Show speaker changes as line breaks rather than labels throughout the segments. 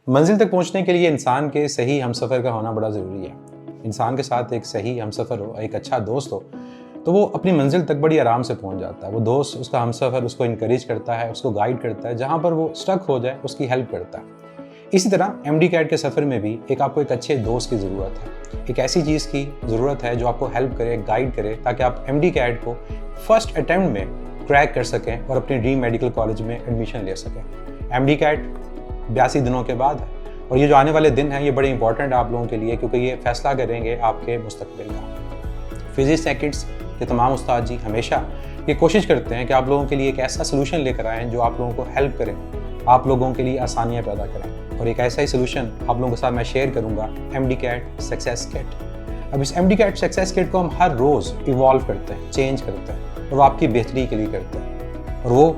मंजिल तक पहुंचने के लिए इंसान के सही हमसफ़र का होना बड़ा ज़रूरी है। इंसान के साथ एक सही हमसफ़र हो, एक अच्छा दोस्त हो, तो वो अपनी मंजिल तक बड़ी आराम से पहुंच जाता है। वो दोस्त, उसका हमसफ़र उसको इनकरेज करता है, उसको गाइड करता है, जहाँ पर वो स्टक हो जाए उसकी हेल्प करता है। इसी तरह एमडी कैट के सफ़र में भी आपको एक अच्छे दोस्त की ज़रूरत है। एक ऐसी चीज़ की ज़रूरत है जो आपको हेल्प करे, गाइड करे, ताकि आप एमडी कैट को फर्स्ट अटैम्प्ट में क्रैक कर सकें और अपने ड्रीम मेडिकल कॉलेज में एडमिशन ले सकें। एमडी कैट 82 दिनों के बाद है और ये जो आने वाले दिन हैं ये बड़े इंपॉर्टेंट है आप लोगों के लिए, क्योंकि ये फैसला करेंगे आपके मुस्तकबिल का। फिजिक्स सेकंड्स के तमाम उस्ताद जी हमेशा ये कोशिश करते हैं कि आप लोगों के लिए एक ऐसा सोल्यूशन लेकर आएँ जो आप लोगों को हेल्प करें, आप लोगों के लिए आसानियाँ पैदा करें। और एक ऐसा ही सोल्यूशन आप लोगों के साथ मैं शेयर करूँगा, एमडी कैट सक्सेस किट। अब इस एमडी कैट सक्सेस किट को हम हर रोज़ इवॉल्व करते हैं, चेंज करते हैं और वो आपकी बेहतरी के लिए करते हैं। और वो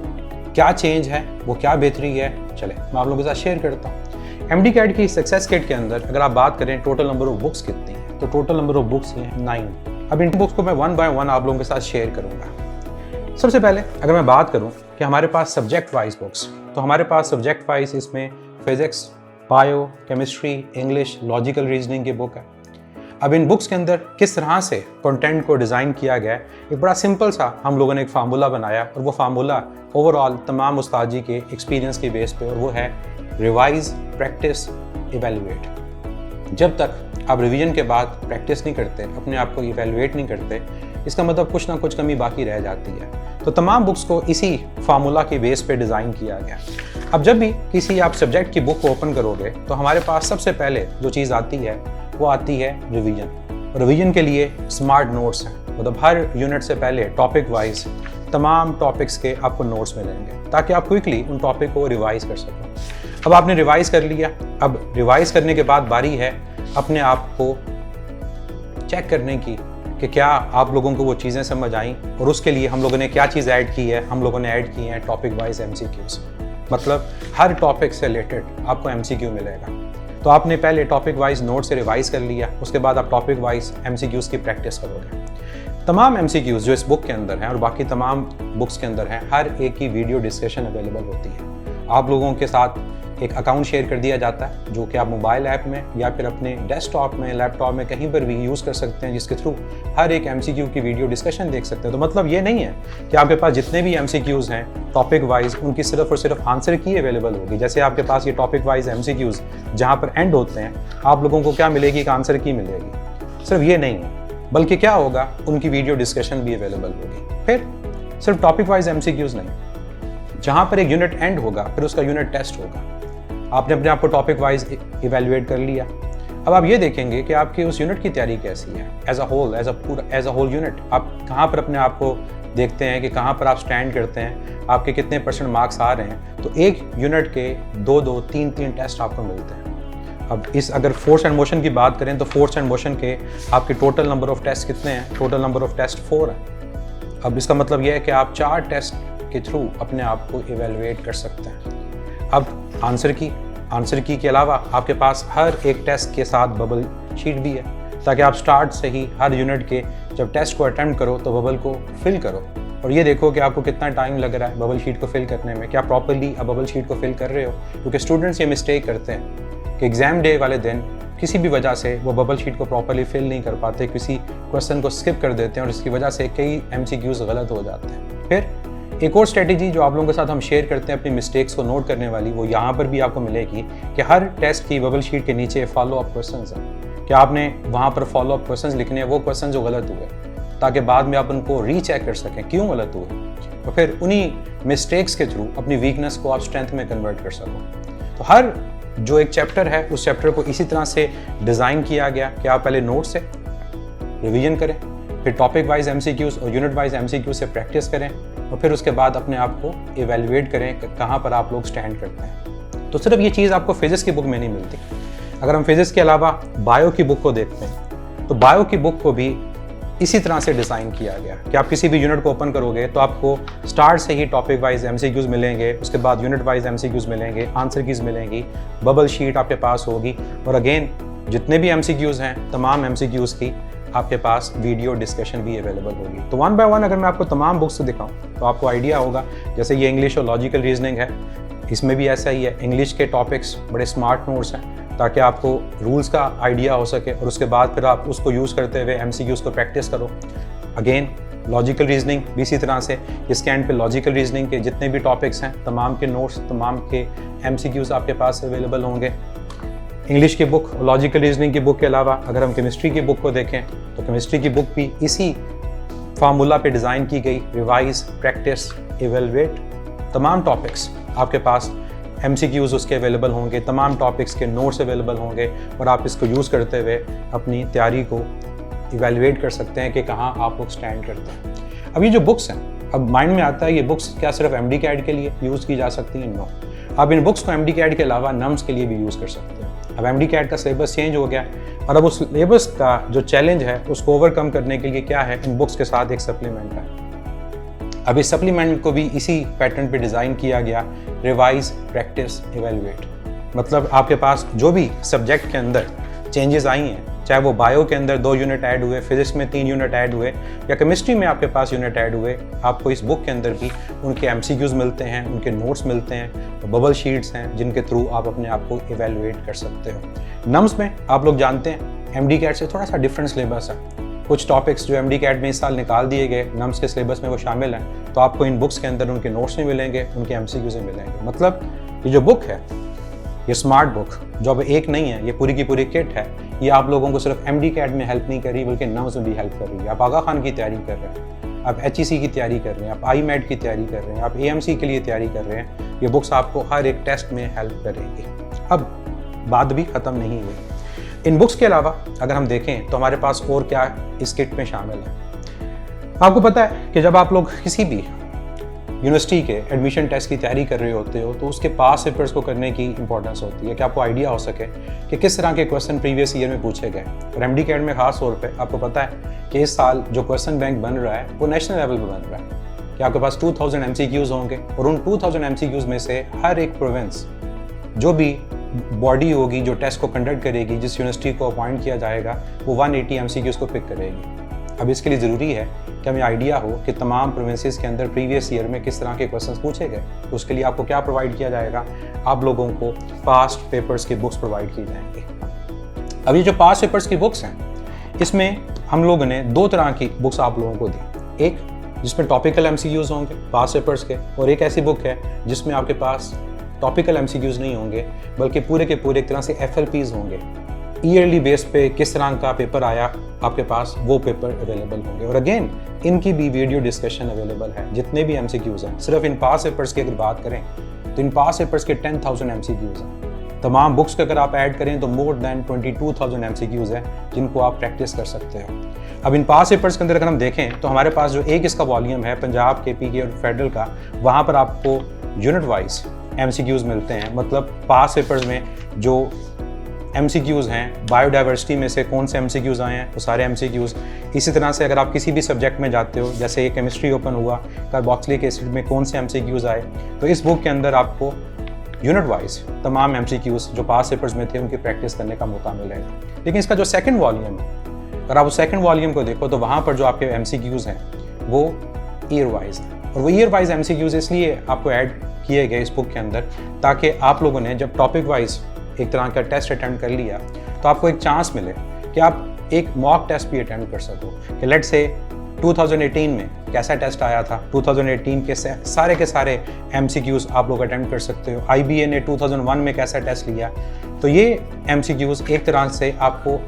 क्या चेंज है, वो क्या बेहतरी है, चले मैं आप लोगों के साथ शेयर करता हूँ। एमडी कैट की सक्सेस किट के अंदर अगर आप बात करें टोटल नंबर ऑफ बुक्स कितनी है, तो टोटल नंबर ऑफ बुक्स हैं 9। अब इन बुक्स को मैं 1 बाय 1 आप लोगों के साथ शेयर करूँगा। सबसे पहले अगर मैं बात करूँ कि हमारे पास सब्जेक्ट वाइज बुक्स, तो हमारे पास सब्जेक्ट वाइज इसमें physics, bio, chemistry, English, logical reasoning की बुक है। अब इन बुक्स के अंदर किस तरह से कंटेंट को डिज़ाइन किया गया है, एक बड़ा सिंपल सा हम लोगों ने एक फार्मूला बनाया और वो फार्मूला ओवरऑल तमाम उस्ताद जी के एक्सपीरियंस के बेस पे, और वो है रिवाइज, प्रैक्टिस, इवेल्युएट। जब तक आप रिवीजन के बाद प्रैक्टिस नहीं करते, अपने आप को इवेल्युएट नहीं करते, इसका मतलब कुछ ना कुछ कमी बाकी रह जाती है। तो तमाम बुक्स को इसी फार्मूला के बेस पे डिज़ाइन किया गया। अब जब भी किसी आप सब्जेक्ट की बुक को ओपन करोगे तो हमारे पास सबसे पहले जो चीज़ आती है वो आती है रिवीजन। रिवीजन के लिए स्मार्ट नोट्स हैं, मतलब हर यूनिट से पहले टॉपिक वाइज तमाम टॉपिक्स के आपको नोट्स मिलेंगे ताकि आप क्विकली उन टॉपिक को रिवाइज कर सकें। अब आपने रिवाइज कर लिया, अब रिवाइज करने के बाद बारी है अपने आप को चेक करने की कि क्या आप लोगों को वो चीज़ें समझ आईं, और उसके लिए हम लोगों ने क्या चीज़ ऐड की है। हम लोगों ने ऐड की हैं टॉपिक वाइज एमसीक्यूज़, मतलब हर टॉपिक से रिलेटेड आपको एमसीक्यू मिलेगा। तो आपने पहले टॉपिक वाइज नोट से रिवाइज कर लिया, उसके बाद आप टॉपिक वाइज एमसीक्यूज़ की प्रैक्टिस करोगे। तमाम एमसीक्यूज़ जो इस बुक के अंदर हैं और बाकी तमाम बुक्स के अंदर हैं, हर एक की वीडियो डिस्कशन अवेलेबल होती है। आप लोगों के साथ एक अकाउंट शेयर कर दिया जाता है जो कि आप मोबाइल ऐप में या फिर अपने डेस्कटॉप में, लैपटॉप में कहीं पर भी यूज़ कर सकते हैं, जिसके थ्रू हर एक एमसीक्यू की वीडियो डिस्कशन देख सकते हैं। तो मतलब ये नहीं है कि आपके पास जितने भी एमसीक्यूज़ हैं टॉपिक वाइज, उनकी सिर्फ और सिर्फ आंसर की अवेलेबल होगी। जैसे आपके पास ये टॉपिक वाइज एमसीक्यूज़ जहाँ पर एंड होते हैं, आप लोगों को क्या मिलेगी, एक आंसर की मिलेगी। सिर्फ ये नहीं है, बल्कि क्या होगा, उनकी वीडियो डिस्कशन भी अवेलेबल होगी। फिर सिर्फ टॉपिक वाइज एमसीक्यूज़ नहीं, जहाँ पर एक यूनिट एंड होगा फिर उसका यूनिट टेस्ट होगा। आपने अपने आप को टॉपिक वाइज इवेल्युएट कर लिया। अब आप ये देखेंगे कि आपकी उस यूनिट की तैयारी कैसी है, एज अ होल यूनिट। आप कहाँ पर अपने आप को देखते हैं कि कहाँ पर आप स्टैंड करते हैं, आपके कितने % मार्क्स आ रहे हैं। तो एक यूनिट के 2-2, 3-3 टेस्ट आपको मिलते हैं। अब इस अगर फोर्स एंड मोशन की बात करें तो फोर्स एंड मोशन के आपके टोटल नंबर ऑफ टेस्ट कितने हैं? टोटल नंबर ऑफ टेस्ट 4 है। अब इसका मतलब यह है कि आप 4 टेस्ट के थ्रू अपने आप को इवेल्युएट कर सकते हैं। अब आंसर की के अलावा आपके पास हर एक टेस्ट के साथ बबल शीट भी है, ताकि आप स्टार्ट से ही हर यूनिट के जब टेस्ट को अटेम्प्ट करो तो बबल को फिल करो और ये देखो कि आपको कितना टाइम लग रहा है बबल शीट को फिल करने में, क्या प्रॉपर्ली आप बबल शीट को फिल कर रहे हो। क्योंकि स्टूडेंट्स ये मिस्टेक करते हैं कि एग्ज़ाम डे वाले दिन किसी भी वजह से वो बबल शीट को प्रॉपर्ली फिल नहीं कर पाते, किसी क्वेश्चन को स्किप कर देते हैं और इसकी वजह से कई एमसीक्यूज़ गलत हो जाते हैं। फिर एक और स्ट्रेटेजी जो आप लोगों के साथ हम शेयर करते हैं अपनी मिस्टेक्स को नोट करने वाली, वो यहाँ पर भी आपको मिलेगी कि हर टेस्ट की बबल शीट के नीचे फॉलो अप क्वेश्चंस हैं कि आपने वहाँ पर फॉलो अप क्वेश्चंस लिखने हैं, वो क्वेश्चन जो गलत हुए, ताकि बाद में आप उनको रीचेक कर सकें क्यों गलत हुए, तो फिर उन्हीं मिस्टेक्स के थ्रू अपनी वीकनेस को आप स्ट्रेंथ में कन्वर्ट कर सको। तो हर जो एक चैप्टर है उस चैप्टर को इसी तरह से डिज़ाइन किया गया कि आप पहले नोट से रिवीजन करें, फिर टॉपिक वाइज एमसीक्यूज़ और यूनिट वाइज एमसीक्यू से प्रैक्टिस करें और फिर उसके बाद अपने आप को इवेल्युएट करें कि कहाँ पर आप लोग स्टैंड करते हैं। तो सिर्फ ये चीज़ आपको फिजिक्स की बुक में नहीं मिलती। अगर हम फिजिक्स के अलावा बायो की बुक को देखते हैं तो बायो की बुक को भी इसी तरह से डिज़ाइन किया गया कि आप किसी भी यूनिट को ओपन करोगे तो आपको स्टार्ट से ही टॉपिक वाइज एमसीक्यूज़ मिलेंगे, उसके बाद यूनिट वाइज एमसीक्यूज़ मिलेंगे, आंसर कीज़ मिलेंगी, बबल शीट आपके पास होगी और अगेन जितने भी एमसीक्यूज़ हैं तमाम एमसीक्यूज़ की आपके पास वीडियो डिस्कशन भी अवेलेबल होगी। तो 1 बाय 1 अगर मैं आपको तमाम बुक्स दिखाऊं तो आपको आइडिया होगा। जैसे ये इंग्लिश और लॉजिकल रीजनिंग है, इसमें भी ऐसा ही है, इंग्लिश के टॉपिक्स बड़े स्मार्ट नोट्स हैं ताकि आपको रूल्स का आइडिया हो सके और उसके बाद फिर आप उसको यूज़ करते हुए MCQs को प्रैक्टिस करो। अगेन लॉजिकल रीजनिंग भी इसी तरह से, इसके एंड पे लॉजिकल रीजनिंग के जितने भी टॉपिक्स हैं तमाम के नोट्स, तमाम के MCQs आपके पास अवेलेबल होंगे। इंग्लिश की बुक और लॉजिकल रीजनिंग की बुक के अलावा अगर हम केमिस्ट्री की बुक को देखें तो केमिस्ट्री की बुक भी इसी फार्मूला पे डिज़ाइन की गई, रिवाइज, प्रैक्टिस, इवेलुएट, तमाम टॉपिक्स आपके पास MCQs उसके अवेलेबल होंगे, तमाम टॉपिक्स के नोट्स अवेलेबल होंगे और आप इसको यूज़ करते हुए अपनी तैयारी को इवेलुएट कर सकते हैं कि कहाँ आप लोग स्टैंड करते हैं। अब ये जो बुक्स हैं, अब माइंड में आता है ये बुक्स क्या सिर्फ MD CAT के लिए यूज़ की जा सकती हैं? नो, आप इन बुक्स को MD CAT के अलावा नम्स के लिए भी यूज़ कर सकते हैं। अब MD CAT का सिलेबस चेंज हो गया और अब उस सिलेबस का जो चैलेंज है उसको ओवरकम करने के लिए क्या है, इन बुक्स के साथ एक सप्लीमेंट है। अब इस सप्लीमेंट को भी इसी पैटर्न पे डिज़ाइन किया गया, रिवाइज, प्रैक्टिस, इवेलुएट। मतलब आपके पास जो भी सब्जेक्ट के अंदर चेंजेस आई हैं, चाहे वो बायो के अंदर 2 यूनिट ऐड हुए, फिजिक्स में 3 यूनिट ऐड हुए या केमिस्ट्री में आपके पास यूनिट ऐड हुए, आपको इस बुक के अंदर भी उनके MCQs मिलते हैं, उनके नोट्स मिलते हैं, बबल शीट्स हैं जिनके थ्रू आप अपने आप को इवेलुएट कर सकते हो। नम्स में आप लोग जानते हैं MD CAT से थोड़ा सा डिफरेंट सिलेबस है। कुछ टॉपिक्स जो MD CAT में इस साल निकाल दिए गए नम्स के सिलेबस में वो शामिल हैं, तो आपको इन बुक्स के अंदर उनके नोट्स भी मिलेंगे, उनके MCQs भी मिलेंगे। मतलब ये जो बुक है, ये स्मार्ट बुक जो अब एक नहीं है, ये पूरी की पूरी किट है, ये आप लोगों को सिर्फ MD CAT में हेल्प नहीं कर रही बल्कि नम्स में भी हेल्प कर रही है। आप आगा खान की तैयारी कर रहे हैं, आप HEC की तैयारी कर रहे हैं, आप IMET की तैयारी कर रहे हैं, आप AMC के लिए तैयारी कर रहे हैं, ये बुक्स आपको हर एक टेस्ट में हेल्प करेंगी। अब बात भी ख़त्म नहीं हुई। इन बुक्स के अलावा अगर हम देखें तो हमारे पास और क्या इस किट में शामिल है। आपको पता है कि जब आप लोग किसी भी यूनिवर्सिटी के एडमिशन टेस्ट की तैयारी कर रहे होते हो तो उसके पास पेपर्स को करने की इंपॉर्टेंस होती है कि आपको आइडिया हो सके कि किस तरह के क्वेश्चन प्रीवियस ईयर में पूछे गए। और MD CAT में खास तौर पे आपको पता है कि इस साल जो क्वेश्चन बैंक बन रहा है वो नेशनल लेवल पे बन रहा है कि आपके पास 2000 MCQs होंगे और उन 2000 MCQs में से हर एक प्रोविंस जो भी बॉडी होगी जो टेस्ट को कंडक्ट करेगी, जिस यूनिवर्सिटी को अपॉइंट किया जाएगा, वो 180 MCQs को पिक करेगी। अब इसके लिए ज़रूरी है कि हमें आइडिया हो कि तमाम प्रोविंसेस के अंदर प्रीवियस ईयर में किस तरह के क्वेश्चंस पूछे गए। तो उसके लिए आपको क्या प्रोवाइड किया जाएगा, आप लोगों को पास्ट पेपर्स की बुक्स प्रोवाइड की जाएंगी। अब ये जो पास्ट पेपर्स की बुक्स हैं, इसमें हम लोगों ने 2 तरह की बुक्स आप लोगों को दी। एक जिसमें टॉपिकल MCQs होंगे पास्ट पेपर्स के, और एक ऐसी बुक है जिसमें आपके पास टॉपिकल MCQs नहीं होंगे बल्कि पूरे के पूरे एक तरह से FLPs होंगे। ईयरली बेस पे किस तरह का पेपर आया आपके पास, वो पेपर अवेलेबल होंगे। और अगेन इनकी भी वीडियो डिस्कशन अवेलेबल है। जितने भी MCQs हैं, सिर्फ इन पास पेपर्स की अगर बात करें तो इन पास पेपर्स के 10,000 MCQs हैं। तमाम बुक्स के अगर आप ऐड करें तो मोर देन 22,000 MCQs हैं जिनको आप प्रैक्टिस कर सकते हो। अब इन पास पेपर्स के अंदर अगर हम देखें तो हमारे पास जो एक इसका वॉल्यूम है पंजाब, KP के और फेडरल का, वहाँ पर आपको यूनिट वाइज MCQs मिलते हैं। मतलब पास पेपर्स में जो MCQs हैं, बायोडाइवर्सिटी में से कौन से MCQs आए हैं वो सारे MCQs। इसी तरह से अगर आप किसी भी सब्जेक्ट में जाते हो, जैसे ये केमिस्ट्री ओपन हुआ, कार्बोक्सिलिक एसिड में कौन से MCQs आए, तो इस बुक के अंदर आपको यूनिट वाइज तमाम MCQs जो पास पेपर्स में थे उनकी प्रैक्टिस करने का मौका मिलेगा। लेकिन इसका जो सेकंड वॉल्यूम है, अगर आप उस सेकंड वॉल्यूम को देखो तो वहाँ पर जो आपके MCQs हैं वो ईयर वाइज हैं। और वो ईयर वाइज MCQs इसलिए आपको ऐड किए गए इस बुक के अंदर ताकि आप लोगों ने जब टॉपिक वाइज एक तरह का टेस्ट अटेम्प्ट कर लिया तो आपको एक चांस मिले कि आप एक मॉक टेस्ट भी अटेम्प्ट कर सको कि लेट्स से 2018 में कैसा टेस्ट आया था, 2018 के सारे MCQs आप लोग अटेम्प्ट कर सकते हो। IBA ने 2001 में कैसा टेस्ट लिया, तो ये MCQs एक तरह से आपको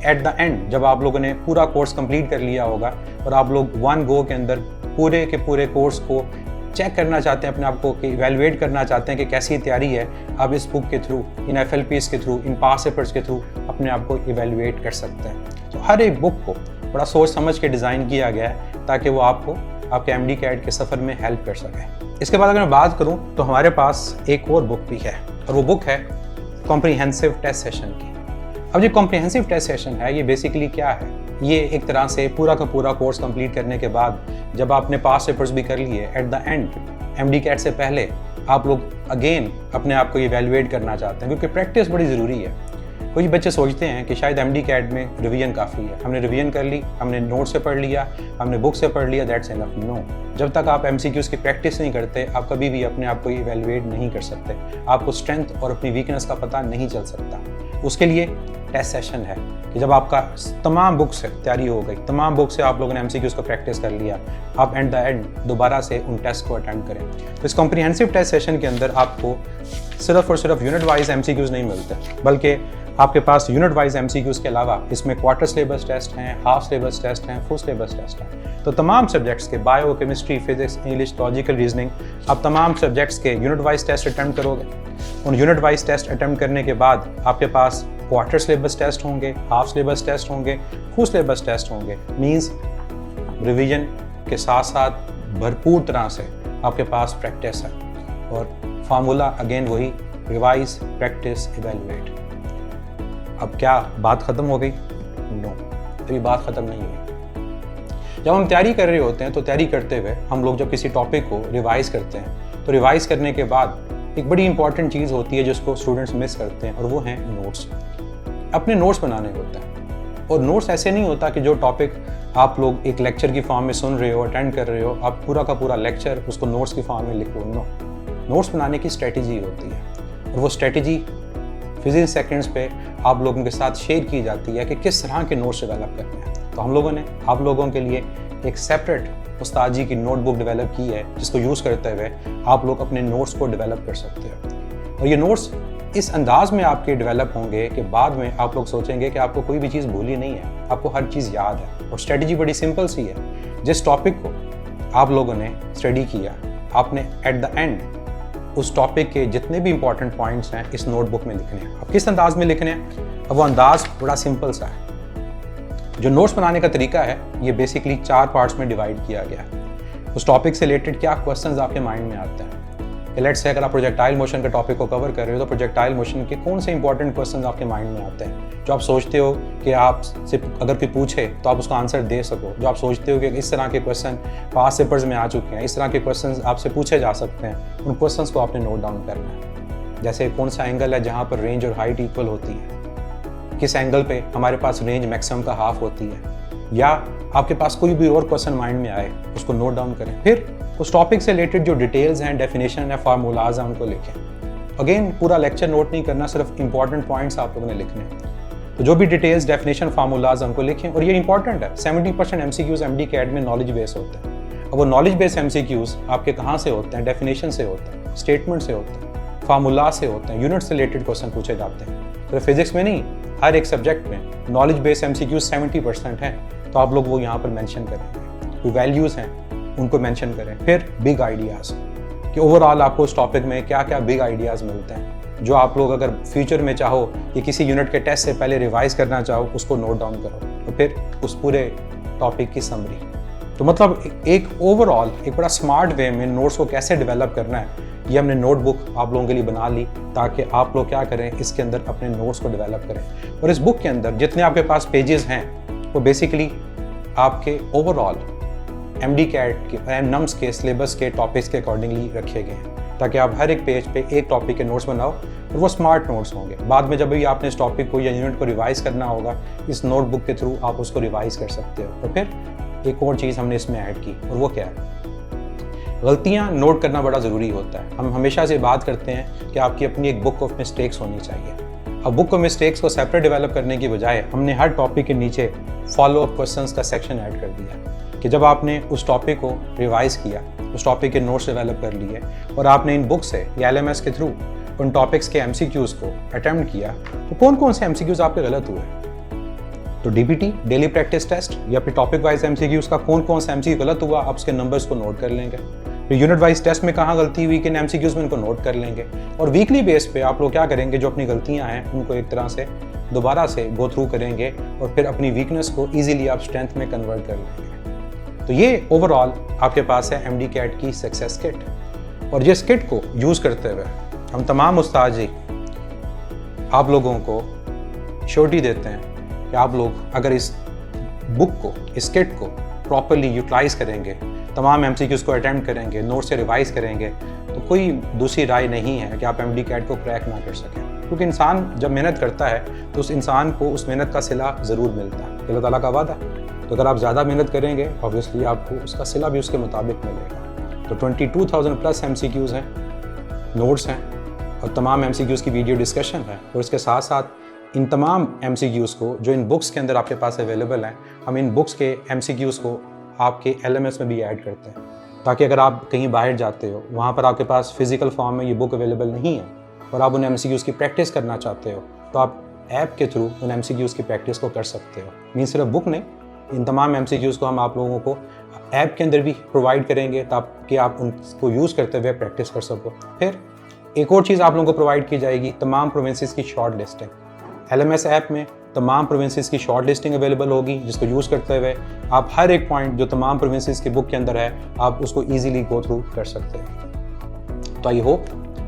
एट द एंड जब आप लोगों ने पूरा कोर्स कंप्लीट कर लिया होगा और आप लोग वन गो के अंदर पूरे के पूरे कोर्स को चेक करना चाहते हैं, अपने आप को इवैल्यूएट करना चाहते हैं कि कैसी तैयारी है, आप इस बुक के थ्रू, इन FLPs के थ्रू, इन पास पेपर्स के थ्रू अपने आप को इवैल्यूएट कर सकते हैं। तो हर एक बुक को बड़ा सोच समझ के डिज़ाइन किया गया है ताकि वो आपको आपके MD CAT के सफ़र में हेल्प कर सके। इसके बाद अगर मैं बात करूँ तो हमारे पास एक और बुक भी है और वो बुक है कॉम्प्रिहेंसिव टेस्ट सेशन की। अब ये कॉम्प्रिहेंसिव टेस्ट सेशन है, ये बेसिकली क्या है, ये एक तरह से पूरा का पूरा कोर्स कंप्लीट करने के बाद जब आपने पास पेपर्स भी कर लिए, at the end MD CAT से पहले आप लोग अगेन अपने आप को इवैल्यूएट करना चाहते हैं क्योंकि प्रैक्टिस बड़ी ज़रूरी है। कुछ बच्चे सोचते हैं कि शायद एमडी कैट में रिवीजन काफ़ी है, हमने रिवीजन कर ली, हमने नोट से पढ़ लिया, हमने बुक से पढ़ लिया, दैट्स एनफ। नो, जब तक आप एमसीक्यूज़ की प्रैक्टिस नहीं करते आप कभी भी अपने आप को इवैल्यूएट नहीं कर सकते, आपको स्ट्रेंथ और अपनी वीकनेस का पता नहीं चल सकता। उसके लिए टेस्ट सेशन है कि जब आपका तमाम बुक से तैयारी हो गई, तमाम बुक से आप लोगों ने एमसीक्यूज़ को प्रैक्टिस कर लिया, आप एट द एंड दोबारा से उन टेस्ट को अटेंड करें। तो इस कॉम्प्रिहेंसिव टेस्ट सेशन के अंदर आपको सिर्फ और सिर्फ यूनिट वाइज एमसीक्यूज़ नहीं मिलते, बल्कि आपके पास यूनिट वाइज एमसीक्यूज़ के अलावा इसमें क्वार्टर सिलेबस टेस्ट हैं, हाफ सिलेबस टेस्ट हैं, फुल सिलेबस टेस्ट हैं। तो तमाम सब्जेक्ट्स के bio, chemistry, physics, English, logical reasoning, आप तमाम सब्जेक्ट्स के यूनिट वाइज टेस्ट अटैम्प्ट करोगे। उन यूनिट वाइज टेस्ट अटैम्प्ट करने के बाद आपके पास क्वार्टर सिलेबस टेस्ट होंगे, हाफ सिलेबस टेस्ट होंगे, फुल सिलेबस टेस्ट होंगे। मीन्स रिवीजन के साथ साथ भरपूर तरह से आपके पास प्रैक्टिस है। और फार्मूला अगेन वही, रिवाइज, प्रैक्टिस, इवैल्यूएट। अब क्या बात ख़त्म हो गई? नो, अभी बात ख़त्म नहीं हुई। जब हम तैयारी कर रहे होते हैं तो तैयारी करते हुए हम लोग जब किसी टॉपिक को रिवाइज करते हैं तो रिवाइज करने के बाद एक बड़ी इंपॉर्टेंट चीज़ होती है जिसको स्टूडेंट्स मिस करते हैं, और वो हैं नोट्स। अपने नोट्स बनाने होते हैं, और नोट्स ऐसे नहीं होता कि जो टॉपिक आप लोग एक लेक्चर की फॉर्म में सुन रहे हो, अटेंड कर रहे हो, आप पूरा का पूरा लेक्चर उसको नोट्स की फॉर्म में लिखो। नो, नोट्स बनाने की स्ट्रेटजी होती है, और वो स्ट्रेटजी विदिन सेकेंड्स पे आप लोगों के साथ शेयर की जाती है कि किस तरह के नोट्स डेवलप करने हैं। तो हम लोगों ने आप लोगों के लिए एक सेपरेट उस्ताद जी की नोटबुक डेवलप की है, जिसको यूज़ करते हुए आप लोग अपने नोट्स को डेवलप कर सकते हो। और ये नोट्स इस अंदाज में आपके डेवलप होंगे कि बाद में आप लोग सोचेंगे कि आपको कोई भी चीज़ भूली नहीं है, आपको हर चीज़ याद है। और स्ट्रेटजी बड़ी सिंपल सी है। जिस टॉपिक को आप लोगों ने स्टडी किया, आपने एट द एंड उस टॉपिक के जितने भी इंपॉर्टेंट पॉइंट्स हैं इस नोटबुक में लिखने हैं। अब किस अंदाज में लिखने हैं? अब वो अंदाज बड़ा सिंपल सा है। जो नोट्स बनाने का तरीका है ये बेसिकली 4 पार्ट्स में डिवाइड किया गया है। उस टॉपिक से रिलेटेड क्या क्वेश्चंस आपके माइंड में आते हैं। लेट्स से अगर आप प्रोजेक्टाइल मोशन के टॉपिक को कवर कर रहे हो तो प्रोजेक्टाइल मोशन के कौन से इंपॉर्टेंट क्वेश्चंस आपके माइंड में आते हैं जो आप सोचते हो कि आपसे अगर कोई पूछे तो आप उसका आंसर दे सको, जो आप सोचते हो कि इस तरह के क्वेश्चन पास्ट पेपर्स में आ चुके हैं, इस तरह के क्वेश्चन आपसे पूछे जा सकते हैं, उन क्वेश्चंस को आपने नोट डाउन करना है। जैसे कौन सा एंगल है जहाँ पर रेंज और हाइट इक्वल होती है, किस एंगल पे हमारे पास रेंज मैक्सिमम का हाफ होती है, या आपके पास कोई भी और क्वेश्चन माइंड में आए उसको नोट डाउन करें। फिर उस टॉपिक से रिलेटेड जो डिटेल्स हैं, डेफिनेशन है, फार्मूलाज हैं, उनको लिखें। अगेन पूरा लेक्चर नोट नहीं करना, सिर्फ इंपॉर्टेंट पॉइंट्स आप लोगों ने लिखने हैं। तो जो भी डिटेल्स, डेफिनेशन, फार्मूलाज उनको लिखें। और ये इंपॉर्टेंट है, 70% MCQs एमडी कैट में नॉलेज बेस होते हैं। अब वो नॉलेज बेस MCQs आपके कहाँ से होते हैं? डेफिनेशन से होते हैं, स्टेटमेंट से होते हैं, फार्मूला से होते हैं, यूनिट से रिलेटेड क्वेश्चन पूछे जाते हैं। तो फिजिक्स में नहीं, हर एक सब्जेक्ट में नॉलेज बेस MCQs 70% है, तो आप लोग वो यहाँ पर मेंशन करेंगे। कोई वैल्यूज़ हैं उनको मेंशन करें। फिर बिग आइडियाज़ कि ओवरऑल आपको उस टॉपिक में क्या क्या बिग आइडियाज़ मिलते हैं, जो आप लोग अगर फ्यूचर में चाहो कि किसी यूनिट के टेस्ट से पहले रिवाइज करना चाहो, उसको नोट डाउन करो। तो फिर उस पूरे टॉपिक की समरी। तो मतलब एक ओवरऑल एक बड़ा स्मार्ट वे में नोट्स को कैसे डेवलप करना है, ये हमने नोटबुक आप लोगों के लिए बना ली ताकि आप लोग क्या करें, इसके अंदर अपने नोट्स को डेवलप करें। और इस बुक के अंदर जितने आपके पास पेजेस हैं वो बेसिकली आपके ओवरऑल एमडी कैट के नम्स के सिलेबस के टॉपिक्स के अकॉर्डिंगली रखे गए हैं, ताकि आप हर एक पेज पे एक टॉपिक के नोट्स बनाओ और वो स्मार्ट नोट्स होंगे। बाद में जब भी आपने इस टॉपिक को या यूनिट को रिवाइज करना होगा, इस नोटबुक के थ्रू आप उसको रिवाइज कर सकते हो। तो फिर एक और चीज़ हमने इसमें ऐड की, और वो क्या है? गलतियाँ नोट करना बड़ा ज़रूरी होता है। हम हमेशा से बात करते हैं कि आपकी अपनी एक बुक ऑफ मिस्टेक्स होनी चाहिए। अब बुक ऑफ मिस्टेक्स को सेपरेट डेवलप करने की बजाय हमने हर टॉपिक के नीचे फॉलो अप क्वेश्चंस का सेक्शन ऐड कर दिया कि जब आपने उस टॉपिक को रिवाइज किया, उस टॉपिक के नोट्स डेवलप कर लिए और आपने इन बुक से या LMS के थ्रू उन टॉपिक्स के MCQs को अटेम्प्ट किया, तो कौन कौन से MCQs आपके गलत हुए? तो DPT, डेली प्रैक्टिस टेस्ट, या फिर टॉपिक वाइज MCQs का कौन कौन सा MCQ गलत हुआ, आप उसके नंबर्स को नोट कर लेंगे। फिर यूनिट वाइज टेस्ट में कहाँ गलती हुई, किन MCQs में उनको नोट कर लेंगे। और वीकली बेस पे आप लोग क्या करेंगे, जो अपनी गलतियाँ हैं उनको एक तरह से दोबारा से गो थ्रू करेंगे और फिर अपनी वीकनेस को ईजिली आप स्ट्रेंथ में कन्वर्ट कर लेंगे। तो ये ओवरऑल आपके पास है MD CAT की सक्सेस किट। और जिस किट को यूज़ करते हुए हम तमाम उस्ताद जी आप लोगों को श्योरिटी देते हैं कि आप लोग अगर इस बुक को, इस किट को प्रॉपरली यूटिलाइज करेंगे, तमाम MCQs को अटेम्प्ट करेंगे, नोट से रिवाइज करेंगे, तो कोई दूसरी राय नहीं है कि आप MD CAT को क्रैक ना कर सकें। क्योंकि इंसान जब मेहनत करता है तो उस इंसान को उस मेहनत का सिला ज़रूर मिलता है, अल्लाह ताला का वादा। तो अगर आप ज़्यादा मेहनत करेंगे ऑब्वियसली आपको उसका सिला भी उसके मुताबिक मिलेगा। तो 22,000 प्लस MCQs हैं, नोट्स हैं और तमाम MCQs की वीडियो डिस्कशन है। और इसके साथ साथ इन तमाम MCQs को जो इन बुक्स के अंदर आपके पास अवेलेबल हैं, हम इन बुक्स के MCQs को आपके LMS में भी ऐड करते हैं, ताकि अगर आप कहीं बाहर जाते हो, वहाँ पर आपके पास फिजिकल फॉर्म में ये बुक अवेलेबल नहीं है और आप उन MCQs की प्रैक्टिस करना चाहते हो, तो आप ऐप के थ्रू उन MCQs की प्रैक्टिस को कर सकते हो। मीन सिर्फ बुक नहीं, इन तमाम MCQs को हम आप लोगों को ऐप के अंदर भी प्रोवाइड करेंगे ताकि आप उनको यूज़ करते हुए प्रैक्टिस कर सको। फिर एक और चीज़ आप लोगों को प्रोवाइड की जाएगी, तमाम प्रोविंसेस की शॉर्ट लिस्टिंग। LMS ऐप में तमाम प्रोविंसेस की शॉर्ट लिस्टिंग अवेलेबल होगी, जिसको यूज़ करते हुए आप हर एक पॉइंट जो तमाम प्रोविंसेस की बुक के अंदर है आप उसको ईजिली गो थ्रू कर सकते हैं। तो आई होप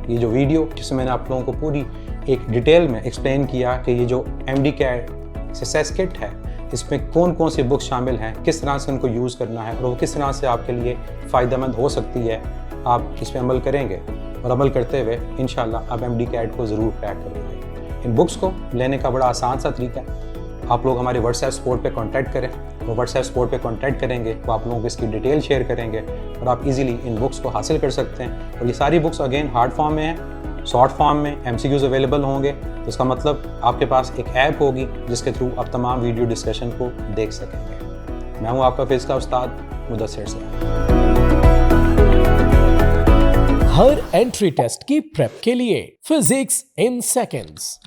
ये जो वीडियो जिसमें मैंने आप लोगों को पूरी एक डिटेल में एक्सप्लेन किया कि ये जो MD-CAT सक्सेस किट है, इसमें कौन कौन सी बुक्स शामिल हैं, किस तरह से उनको यूज़ करना है और वो किस तरह से आपके लिए फ़ायदेमंद हो सकती है, आप इस पर अमल करेंगे और अमल करते हुए इंशाल्लाह आप MD-CAT को ज़रूर क्रैक करेंगे। इन बुक्स को लेने का बड़ा आसान सा तरीका है, आप लोग हमारे WhatsApp सपोर्ट पे कांटेक्ट करें। वो WhatsApp सपोर्ट पे कांटेक्ट करेंगे तो आप लोगों को इसकी डिटेल शेयर करेंगे और आप इजीली इन बुक्स को हासिल कर सकते हैं। और ये सारी बुक्स अगेन हार्ड फॉर्म में हैं, शॉर्ट फॉर्म में MCQs अवेलेबल होंगे। तो इसका मतलब आपके पास एक ऐप होगी जिसके थ्रू आप तमाम वीडियो डिस्कशन को देख सकेंगे। मैं हूँ आपका फिज़िक्स का उस्ताद मुदस्सिर से।
हर एंट्री टेस्ट की प्रेप के लिए फिजिक्स इन सेकंड्स।